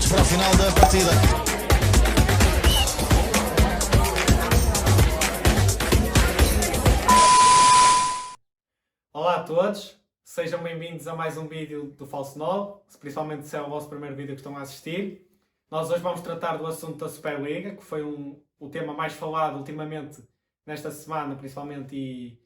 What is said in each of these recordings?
minutos para o final da partida. Olá a todos, sejam bem-vindos a mais um vídeo do Falso 9, principalmente se é o vosso primeiro vídeo que estão a assistir. Nós hoje vamos tratar do assunto da Superliga, que foi o tema mais falado ultimamente nesta semana, principalmente, e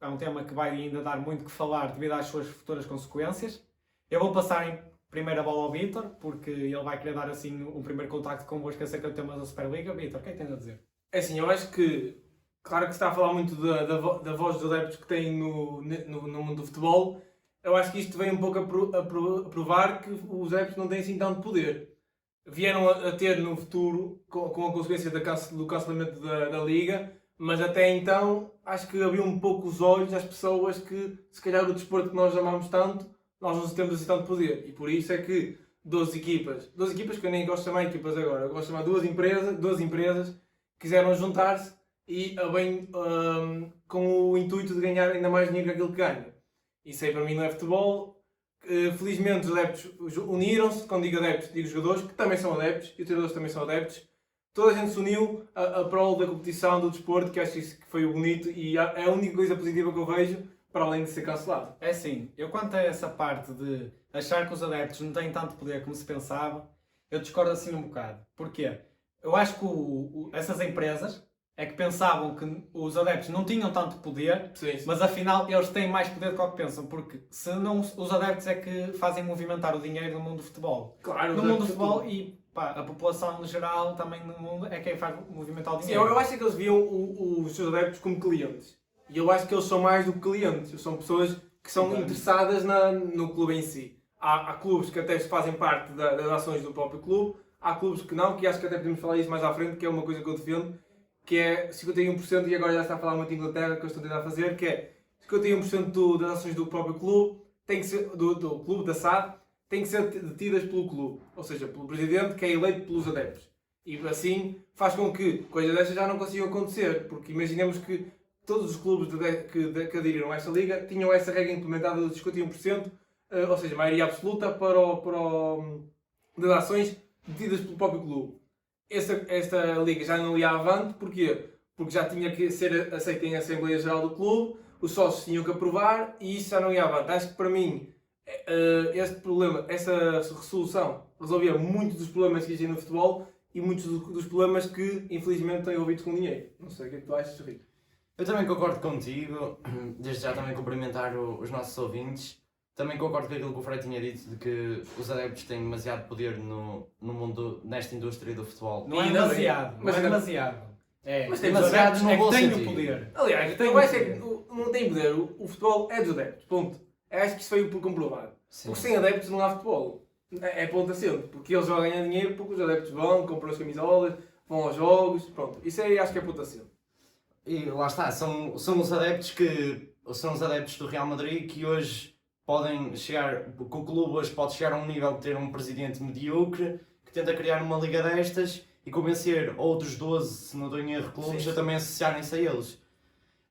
é um tema que vai ainda dar muito que falar devido às suas futuras consequências. Eu vou passar primeiro a bola ao Vítor, porque ele vai querer dar assim um primeiro contacto convosco acerca do tema da Superliga. Vítor, o que é que tens a dizer? É assim, eu acho que, claro que se está a falar muito da voz dos adeptos que tem no mundo do futebol. Eu acho que isto vem um pouco a provar que os adeptos não têm assim tanto poder. Vieram a ter no futuro, com a consequência do cancelamento da Liga, mas até então acho que abriu um pouco os olhos às pessoas que, se calhar, o desporto que nós amamos tanto, nós não temos assim tanto poder. E por isso é que 12 equipas que eu nem gosto de chamar equipas agora, eu gosto de chamar duas empresas, quiseram juntar-se e com o intuito de ganhar ainda mais dinheiro que aquilo que ganha. Isso aí para mim não é futebol. Felizmente os adeptos uniram-se, quando digo adeptos, digo jogadores, que também são adeptos, e os treinadores também são adeptos. Toda a gente se uniu a prol da competição, do desporto, que acho que isso foi bonito e é a única coisa positiva que eu vejo, para além de ser cancelado. É assim, eu quanto a essa parte de achar que os adeptos não têm tanto poder como se pensava, eu discordo assim um bocado. Porquê? Eu acho que essas empresas é que pensavam que os adeptos não tinham tanto poder, Sim. mas afinal eles têm mais poder do que o que pensam, porque se não, os adeptos é que fazem movimentar o dinheiro no mundo do futebol. Claro, No mundo do futebol e pá, a população no geral também no mundo é quem faz movimentar o Sim, dinheiro. eu acho que eles viam os seus adeptos como clientes. E eu acho que eles são mais do que clientes. Eles são pessoas que são interessadas no clube em si. Há clubes que até fazem parte das ações do próprio clube. Há clubes que não, que acho que até podemos falar isso mais à frente, que é uma coisa que eu defendo, que é 51%, e agora já está a falar muito em Inglaterra, que eu estou a tentar fazer, que é 51% das ações do próprio clube, tem que ser, do clube, da SAD, têm que ser detidas pelo clube. Ou seja, pelo presidente, que é eleito pelos adeptos. E assim faz com que coisas destas já não consigam acontecer, porque imaginemos que todos os clubes que aderiram a esta liga tinham essa regra implementada dos 51%, ou seja, maioria absoluta das ações detidas pelo próprio clube. Esta liga já não ia avante, porquê? Porque já tinha que ser aceita em Assembleia Geral do clube, os sócios tinham que aprovar e isso já não ia avante. Acho que para mim, este problema, essa resolução, resolvia muitos dos problemas que existem no futebol e muitos dos problemas que, infelizmente, têm envolvidos com dinheiro. Não sei o que é que tu achas, Rico. Eu também concordo contigo, desde já também cumprimentar os nossos ouvintes. Também concordo com aquilo que o Frei tinha dito, de que os adeptos têm demasiado poder no mundo, nesta indústria do futebol. Não é demasiado, não é demasiado. É, mas tem demasiado no é bom que tem o sentido. poder. Aliás, Tem eu acho poder. que não tem poder. O futebol é dos adeptos, ponto. Eu acho que isso foi por comprovado. Sim. Porque sem adeptos não há futebol. É ponto assente. Porque eles vão ganhar dinheiro porque os adeptos vão, compram as camisolas, vão aos jogos, pronto. Isso aí acho que é ponto assente. E lá está, são os adeptos do Real Madrid que hoje podem chegar, que o clube hoje pode chegar a um nível de ter um presidente medíocre que tenta criar uma liga destas e convencer outros 12, se não estou em erro, clubes a também associarem-se a eles.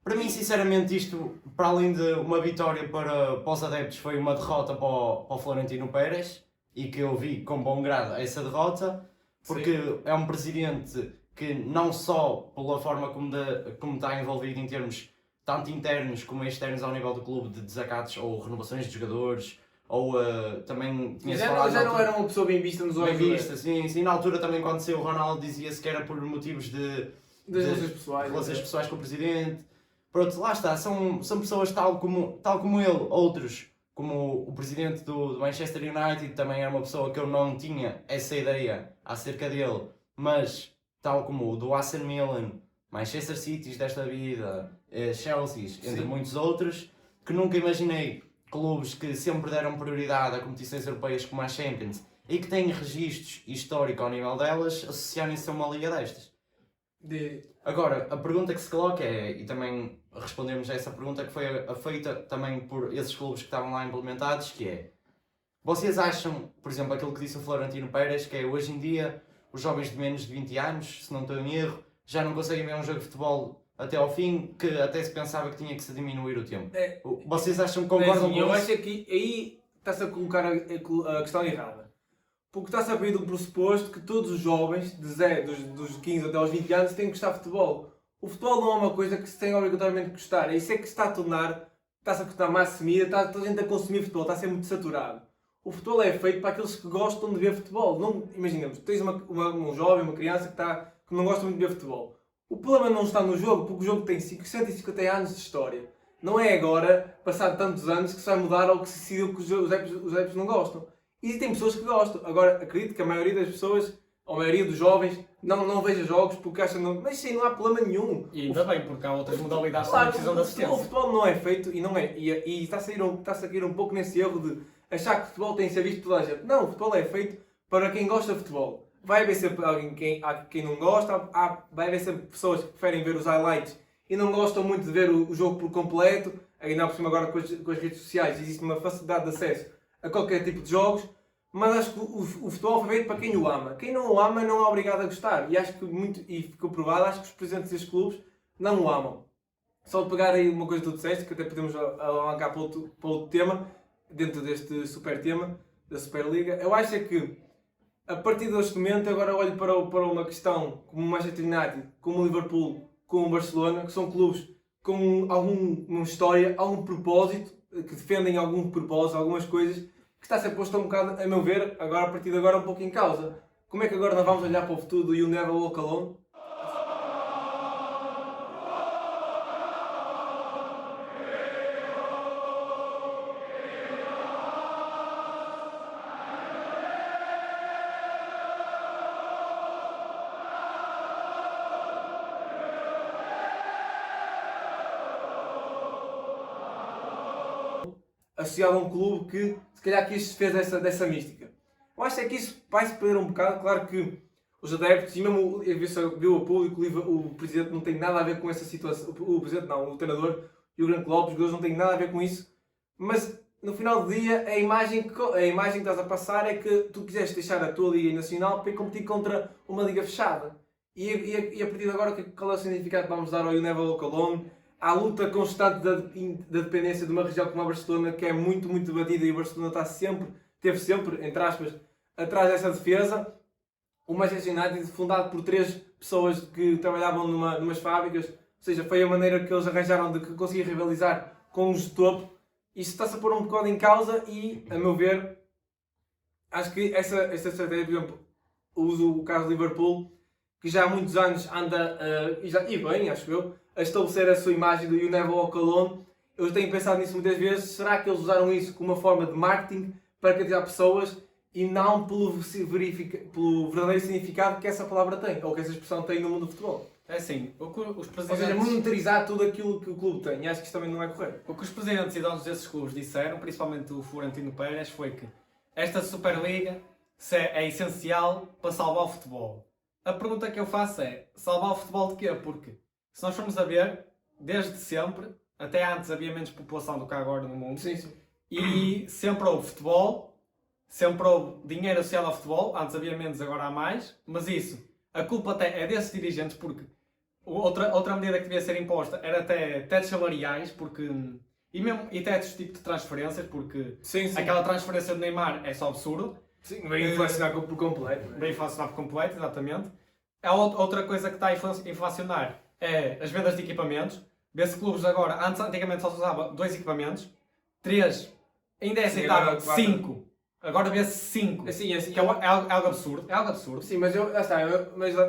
Para mim, sinceramente, isto, para além de uma vitória para os adeptos, foi uma derrota para o Florentino Pérez, e que eu vi com bom grado essa derrota, porque é um presidente que não só pela forma como está envolvido em termos tanto internos como externos ao nível do clube, de desacatos ou renovações de jogadores, ou também tinha-se falado... Já não era uma pessoa bem vista nos olhos. Bem vista, sim. Na altura também, quando saiu o Ronaldo, dizia-se que era por motivos das relações pessoais com o presidente. Pronto, lá está, são pessoas tal como ele, outros, como o presidente do Manchester United, também era uma pessoa que eu não tinha essa ideia acerca dele, mas tal como o do AC Milan, Manchester City desta vida, Chelsea, entre muitos outros, que nunca imaginei clubes que sempre deram prioridade a competições europeias como a Champions e que têm registros históricos ao nível delas, associarem-se a uma liga destas. Agora, a pergunta que se coloca é, e também respondemos a essa pergunta que foi feita também por esses clubes que estavam lá implementados, que é: vocês acham, por exemplo, aquilo que disse o Florentino Pérez, que é hoje em dia os jovens de menos de 20 anos, se não estou em erro, já não conseguem ver um jogo de futebol até ao fim, que até se pensava que tinha que se diminuir o tempo. Vocês acham que concordam com eu isso? acho que aí está-se a colocar a questão errada. Porque está-se a partir do pressuposto que todos os jovens, dos 15 até aos 20 anos, têm que gostar de futebol. O futebol não é uma coisa que se tem obrigatoriamente que gostar. Isso é que está a tornar, está-se a tornar mais assumida, está toda a gente a consumir futebol, está a ser muito saturado. O futebol é feito para aqueles que gostam de ver futebol. Não, imaginemos, tens um jovem, uma criança que não gosta muito de ver futebol. O problema não está no jogo, porque o jogo tem 150 anos de história. Não é agora, passado tantos anos, que se vai mudar ou que se decidiu que os adeptos não gostam. E tem pessoas que gostam. Agora, acredito que a maioria das pessoas, ou a maioria dos jovens, não veja jogos porque acham que mas sim, não há problema nenhum. E ainda bem, porque há outras modalidades que Claro, não precisam de assistência. o futebol não é feito e está-se a cair um pouco nesse erro de achar que o futebol tem que ser visto por toda a gente. Não, o futebol é feito para quem gosta de futebol. Vai haver sempre alguém quem não gosta, vai haver sempre pessoas que preferem ver os highlights e não gostam muito de ver o jogo por completo. Ainda por cima agora com as redes sociais existe uma facilidade de acesso a qualquer tipo de jogos, mas acho que o futebol foi feito para quem o ama. Quem não o ama não é obrigado a gostar. E acho que e ficou provado, acho que os presidentes destes clubes não o amam. Só de pegar aí uma coisa que tu disseste, que até podemos alavancar para outro tema, dentro deste super tema da Superliga, eu acho é que a partir deste momento agora olho para uma questão como o Manchester United, como o Liverpool, como o Barcelona, que são clubes com alguma história, algum propósito, que defendem algum propósito, algumas coisas, que está a ser posto um bocado, a meu ver, agora a partir de agora um pouco em causa. Como é que agora nós vamos olhar para o futuro do You Never Walk Alone? Associado a um clube que se calhar fez dessa mística. Eu acho é que isso vai-se perder um bocado. Claro que os adeptos, e mesmo viu o público, o presidente não tem nada a ver com essa situação. O presidente não, o treinador e o Jurgen Klopp, os jogadores não têm nada a ver com isso. Mas no final do dia, a imagem que estás a passar é que tu quiseste deixar a tua Liga Nacional para ir competir contra uma Liga fechada. E a partir de agora, qual é o significado que vamos dar ao You Never Walk Alone? Há a luta constante da dependência de uma região como a Barcelona, que é muito, muito debatida, e o Barcelona esteve sempre, entre aspas, atrás dessa defesa. O Manchester United, fundado por 3 pessoas que trabalhavam numas fábricas, ou seja, foi a maneira que eles arranjaram de conseguir rivalizar com os de topo. Isso está-se a pôr um bocado em causa e, a meu ver, acho que essa estratégia, por exemplo, uso o caso do Liverpool, que já há muitos anos anda, e bem, acho eu, a estabelecer a sua imagem do You Never Walk Alone. Eu tenho pensado nisso muitas vezes. Será que eles usaram isso como uma forma de marketing para cativar pessoas e não pelo verdadeiro significado que essa palavra tem, ou que essa expressão tem no mundo do futebol? É assim, o que os Ou presidentes... seja, monetarizar tudo aquilo que o clube tem. E acho que isso também não é correto. O que os presidentes e donos desses clubes disseram, principalmente o Florentino Pérez, foi que esta Superliga é essencial para salvar o futebol. A pergunta que eu faço é, salvar o futebol de quê? Porque se nós formos a ver, desde sempre, até antes havia menos população do que há agora no mundo, Sim. e sempre houve futebol, sempre houve dinheiro associado ao futebol, antes havia menos, agora há mais, mas isso, a culpa até é desses dirigentes, porque outra medida que devia ser imposta era até tetos salariais, porque, e tetos tipo de transferências, porque Sim. aquela transferência do Neymar é só absurdo. Sim, vem inflacionar por completo. Bem inflacionar por completo, exatamente. Há outra coisa que está a inflacionar é as vendas de equipamentos. Vê-se clubes agora, antigamente só se usava 2 equipamentos, 3, ainda é aceitável, 5. Agora vê-se 5. Assim, Que é algo absurdo. É algo absurdo. Sim, mas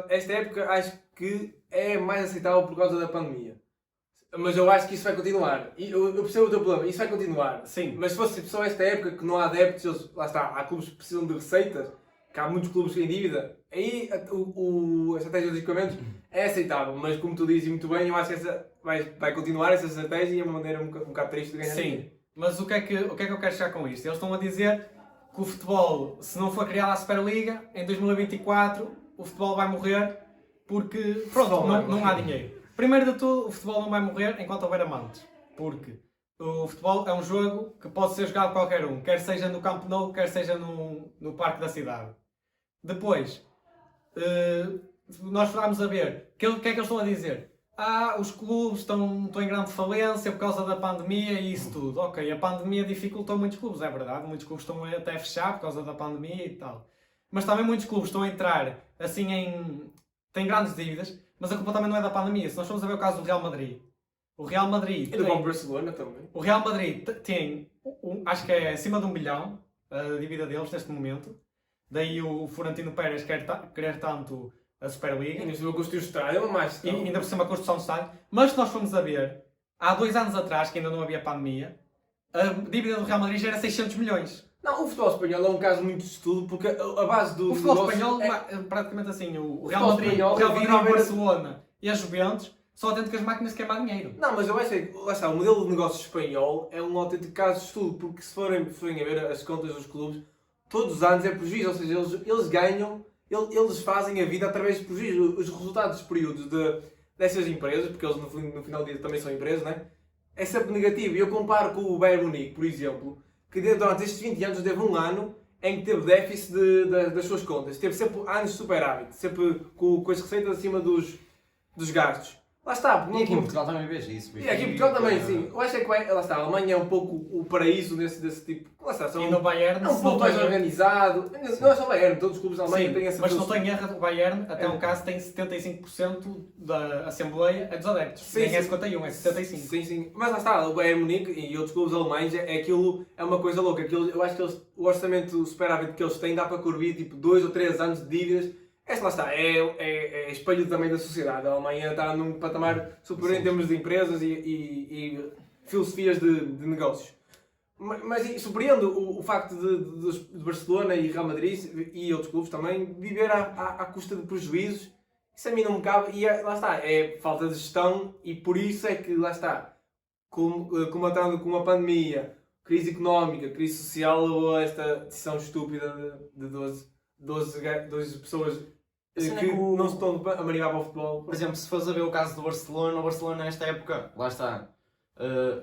esta época acho que é mais aceitável por causa da pandemia. Mas eu acho que isso vai continuar. E eu percebo o teu problema, isso vai continuar. Sim. Mas se fosse só esta época que não há adeptos, lá está, há clubes que precisam de receitas, que há muitos clubes em dívida, aí a estratégia dos equipamentos é aceitável. Mas como tu dizes muito bem, eu acho que essa vai continuar essa estratégia e é uma maneira um bocado triste de ganhar dinheiro. Sim. Mas o que é que eu quero chegar com isto? Eles estão a dizer que o futebol, se não for criada a Superliga, em 2024 o futebol vai morrer porque pronto, não há dinheiro. Primeiro de tudo, o futebol não vai morrer enquanto houver amantes. Porque o futebol é um jogo que pode ser jogado por qualquer um, quer seja no Camp Nou, quer seja no Parque da Cidade. Depois, nós vamos a ver, o que é que eles estão a dizer? Os clubes estão em grande falência por causa da pandemia e isso tudo. Ok, a pandemia dificultou muitos clubes, é verdade. Muitos clubes estão até a fechar por causa da pandemia e tal. Mas também muitos clubes estão a entrar assim têm grandes dívidas, mas a culpa também não é da pandemia. Se nós formos a ver o caso do Real Madrid, o Real Madrid E do próprio Barcelona também. o Real Madrid tem, acho que é acima de 1 bilhão a dívida deles neste momento. Daí o Florentino Pérez querer tanto a E Superliga. ainda se construir o estádio, mas E ainda por cima a construção do estádio. Mas se nós formos a ver, há 2 anos atrás, que ainda não havia pandemia, a dívida do Real Madrid já era 600 milhões. Não, o futebol espanhol é um caso muito de estudo, porque a base do O futebol negócio espanhol, praticamente assim, o Real futebol Madrid, espanhol o Real é Madrid, vida o à beira- Barcelona e a Juventus só atento que as máquinas queimam dinheiro. Não, mas eu acho que, lá está, o modelo de negócio espanhol é um autêntico caso de estudo, porque se forem a ver as contas dos clubes, todos os anos é prejuízo, ou seja, eles ganham, eles fazem a vida através de prejuízo. Os resultados dos períodos dessas empresas, porque eles no final do dia também são empresas, né? É sempre negativo. E eu comparo com o Bayern Munique, por exemplo, que durante estes 20 anos teve um ano em que teve déficit das suas contas. Teve sempre anos de superávit, sempre com as receitas acima dos gastos. Lá está. E aqui em Portugal também vejo isso. E aqui em Portugal também, sim. Eu acho que lá está, a Alemanha é um pouco o paraíso desse tipo. Lá está, E no Bayern, é um se pouco não mais tenho- organizado. Não é só o Bayern, todos os clubes da Alemanha Sim, têm essa mas se não filosofia. tenho erro, o Bayern, até um caso, tem 75% da Assembleia é dos adeptos. Sim, Nem é sim. 51, é 75%. Sim, sim. Mas lá está, o Bayern Munique e outros clubes alemães, é uma coisa louca. Eu acho que o orçamento, o superávit que eles têm dá para cobrir tipo 2 ou 3 anos de dívidas. Esta lá está, é espelho também da sociedade. A Alemanha está num patamar superior em termos de empresas e filosofias de negócios. Mas surpreende o facto de Barcelona e Real Madrid e outros clubes também viver à custa de prejuízos. Isso a mim não me cabe. E lá está, é falta de gestão e por isso é que lá está, combatendo com uma pandemia, crise económica, crise social, ou esta decisão estúpida de 12 pessoas A cena que é que não se estão a manipular para o futebol. Por exemplo, se fores a ver o caso do Barcelona, o Barcelona nesta época, lá está,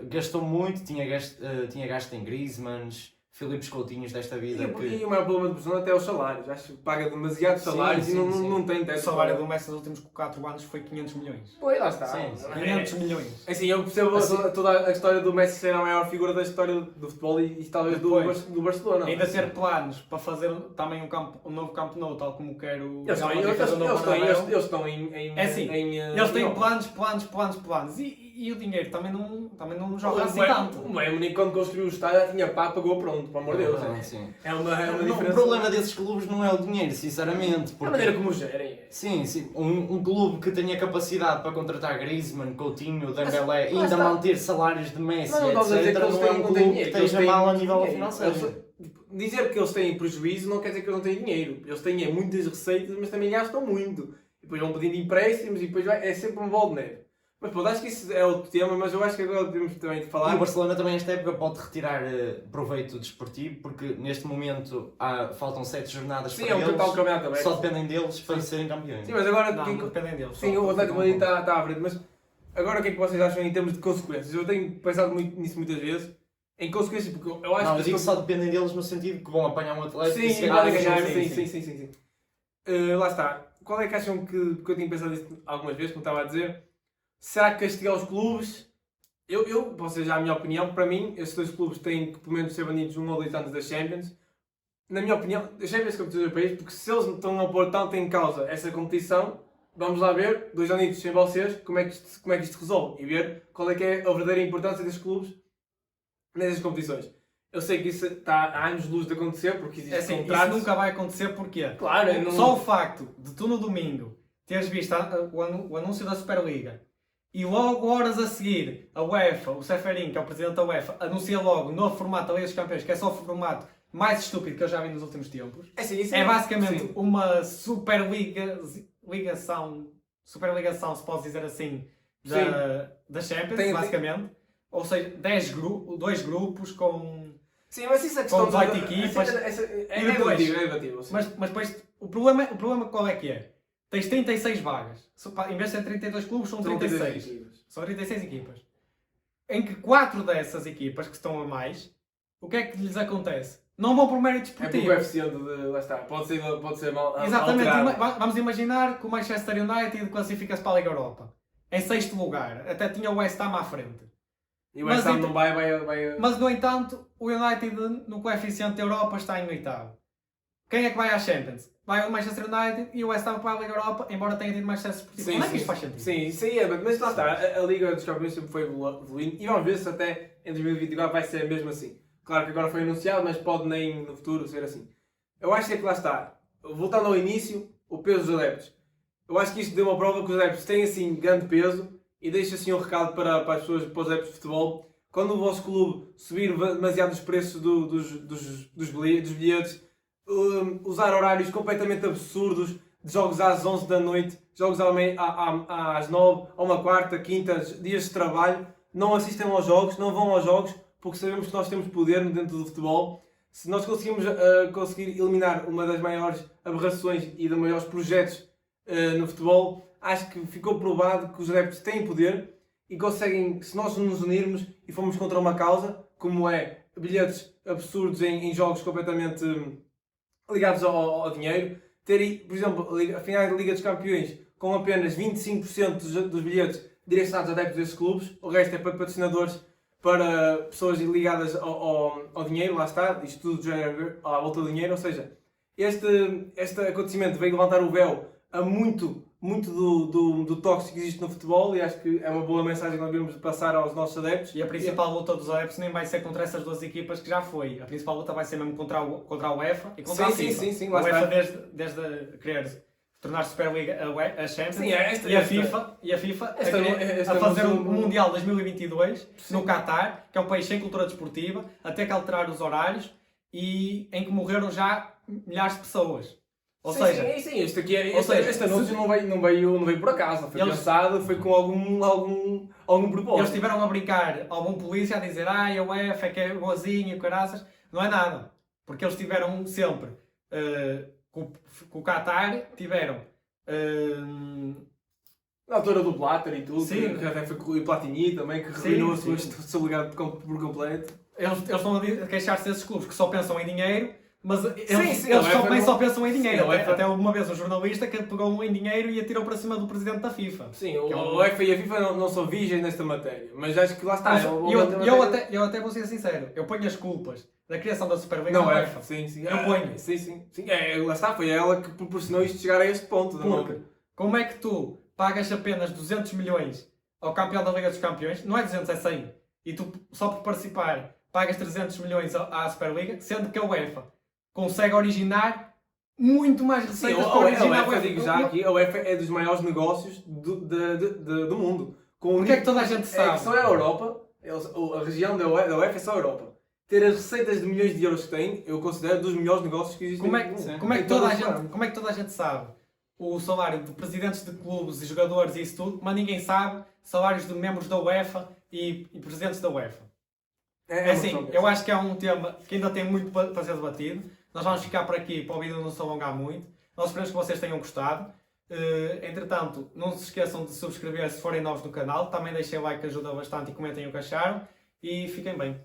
gastou muito, tinha gasto em Griezmanns, Philippes Coutinhos desta vida. E o maior problema do Barcelona até é os salários. Acho que paga demasiados Sim, salários sim, e sim. não tem O teto. salário do Messi nos últimos 4 anos foi 500 milhões. Pois, lá está. Sim, sim. 500 milhões. Assim, eu percebo Assim- toda a história do Messi ser a maior figura da história do futebol e talvez Depois, do Barcelona. Ainda ter planos para fazer também um novo Camp Nou, tal como quer o Eles Real Madrid fazer um novo eles Bernabéu. estão em É assim, em, Eles têm Europa. planos. E o dinheiro também não joga assim O tanto. Bayern Munique, quando construiu o estádio, já tinha pá, pagou pronto, pelo amor de Deus. Sim. É uma Não, diferença. o problema desses clubes não é o dinheiro, sinceramente. É a Porque, maneira como gerem. sim, um clube que tenha capacidade para contratar Griezmann, Coutinho, Dembélé e lá ainda está. manter salários de Messi, Não estamos a dizer etc., que eles não é têm- um não clube têm que dinheiro, que eles esteja têm mal a muito nível dinheiro. financeiro. Dizer que eles têm prejuízo não quer dizer que eles não têm dinheiro. Eles têm muitas receitas, mas também gastam muito. E depois vão pedindo empréstimos e depois é sempre um bol de neve. Mas pô, acho que isso é outro tema, mas eu acho que agora temos também de E falar. o Barcelona também nesta época pode retirar proveito desportivo, porque neste momento faltam 7 jornadas Sim, para é um eles, total campeonato aberto. só dependem deles para serem campeões. Sim, mas agora. Não dependem deles. Sim, o Atlético Madrid está à frente, mas agora o que é que vocês acham em termos de consequências? Eu tenho pensado muito nisso muitas vezes. Em consequências, porque eu acho Não, que. eu digo que só dependem deles no sentido que vão apanhar um Atlético e se Sim, podem ganharem, ganhar, sim. sim. Lá está. Qual é que acham que. Porque eu tenho pensado nisso algumas vezes, como estava a dizer. Será que castigar os clubes? Eu posso dizer já a minha opinião. Para mim, esses 2 clubes têm que pelo menos ser banidos 1 ou 2 anos das Champions. Na minha opinião, das Champions competições europeias, porque se eles estão a pôr tanto em causa essa competição, vamos lá ver, 2 anos sem vocês, como é que isto resolve e ver qual é que é a verdadeira importância destes clubes nessas competições. Eu sei que isso está há anos de luz de acontecer, porque É existem assim, isso contratos. nunca vai acontecer porque Claro, eu não... só o facto de tu no domingo teres visto o anúncio da Superliga e logo horas a seguir a UEFA, o Seferin, que é o presidente da UEFA, anuncia logo o novo formato da Liga dos Campeões, que é só o formato mais estúpido que eu já vi nos últimos tempos. É, sim, isso É basicamente sim. uma superligação, se pode dizer assim, da Champions, Tem- basicamente. Ou seja, 2 grupos com... Sim, mas isso é questão Com 18 equipas. É E depois? debativo, sim. Mas depois, o problema qual é que é? Tens 36 vagas. Em vez de ser 32 clubes, são 36. equipas. São 36 equipas. Em que 4 dessas equipas que estão a mais, o que é que lhes acontece? Não vão por mérito É porque o desportivo. coeficiente de... Lá está. Pode ser mal Exatamente. alterado. Vamos imaginar que o Manchester United classifica-se para a Liga Europa. Em 6º lugar. Até tinha o West Ham à frente. E o West Ham Mas não vai... Mas, no entanto, o United no coeficiente da Europa está em 8º. Quem é que vai à Champions? Vai o Manchester United e o West Ham para a Liga Europa, embora tenha tido mais sucesso esportivo. Como é que isto faz sentido? Sim, isso aí é, mas lá está, a Liga dos Campeões sempre foi evoluindo e vamos ver se até em 2024 vai ser mesmo assim. Claro que agora foi anunciado, mas pode nem no futuro ser assim. Eu acho que lá está, voltando ao início, o peso dos adeptos. Eu acho que isto deu uma prova que os adeptos têm assim grande peso e deixa assim um recado para as pessoas, para os adeptos de futebol. Quando o vosso clube subir demasiado os preços dos bilhetes, usar horários completamente absurdos, de jogos às 11 da noite, jogos às 9, a uma quarta, quinta, dias de trabalho, não assistem aos jogos, não vão aos jogos, porque sabemos que nós temos poder dentro do futebol. Se nós conseguir eliminar uma das maiores aberrações e dos maiores projetos no futebol, acho que ficou provado que os adeptos têm poder e conseguem, se nós nos unirmos e formos contra uma causa, como é bilhetes absurdos em jogos completamente ligados ao dinheiro, ter, por exemplo, a final da Liga dos Campeões com apenas 25% dos bilhetes direcionados a adeptos desses clubes, o resto é para patrocinadores, para pessoas ligadas ao dinheiro, lá está, isto tudo já é à volta do dinheiro, ou seja, este acontecimento veio levantar o véu a muito do tóxico que existe no futebol e acho que é uma boa mensagem que nós devemos passar aos nossos adeptos. E a principal luta dos adeptos nem vai ser contra essas duas equipas que já foi. A principal luta vai ser mesmo contra a UEFA e contra a FIFA. Sim, a UEFA desde querer tornar Superliga a Champions e a FIFA a fazer o Mundial 2022 no Qatar, que é um país sem cultura desportiva, até que alterar os horários e em que morreram já milhares de pessoas. Ou seja, esta noite não veio por acaso, foi pensado, foi com algum propósito. Eles estiveram a brincar, algum polícia a dizer a UEFA que é boazinha, caraças, não é nada, porque eles tiveram sempre, com o Qatar, tiveram... Na altura do Blatter e tudo, sim, que até foi com o Platini também, que arruinou o seu lugar por completo. Eles estão a queixar-se desses clubes que só pensam em dinheiro, mas eles só pensam em dinheiro. Até uma vez um jornalista que pegou em dinheiro e atirou para cima do presidente da FIFA. Sim, o UEFA e a FIFA não são virgens nesta matéria, mas acho que lá está. Eu até vou ser sincero, eu ponho as culpas da criação da Superliga na UEFA. Sim. Eu ponho. Sim. Lá está, foi ela que proporcionou isto chegar a este ponto. Porque, como é que tu pagas apenas 200 milhões ao campeão da Liga dos Campeões, não é 200, é 100, e tu só por participar pagas 300 milhões à Superliga, sendo que a UEFA consegue originar muito mais receitas para originar a UEFA. Digo já aqui, a UEFA é dos maiores negócios do mundo. Porque é que toda a gente sabe? É que só é a Europa, a região da UEFA é só a Europa. Ter as receitas de milhões de euros que tem, eu considero dos melhores negócios que existem no mundo. Como é que toda a gente sabe o salário de presidentes de clubes e jogadores e isso tudo, mas ninguém sabe salários de membros da UEFA e presidentes da UEFA? Eu acho que é um tema que ainda tem muito para ser debatido. Nós vamos ficar por aqui para o vídeo não se alongar muito. Nós esperamos que vocês tenham gostado. Entretanto, não se esqueçam de subscrever se forem novos no canal. Também deixem like que ajuda bastante e comentem o que acharam. E fiquem bem.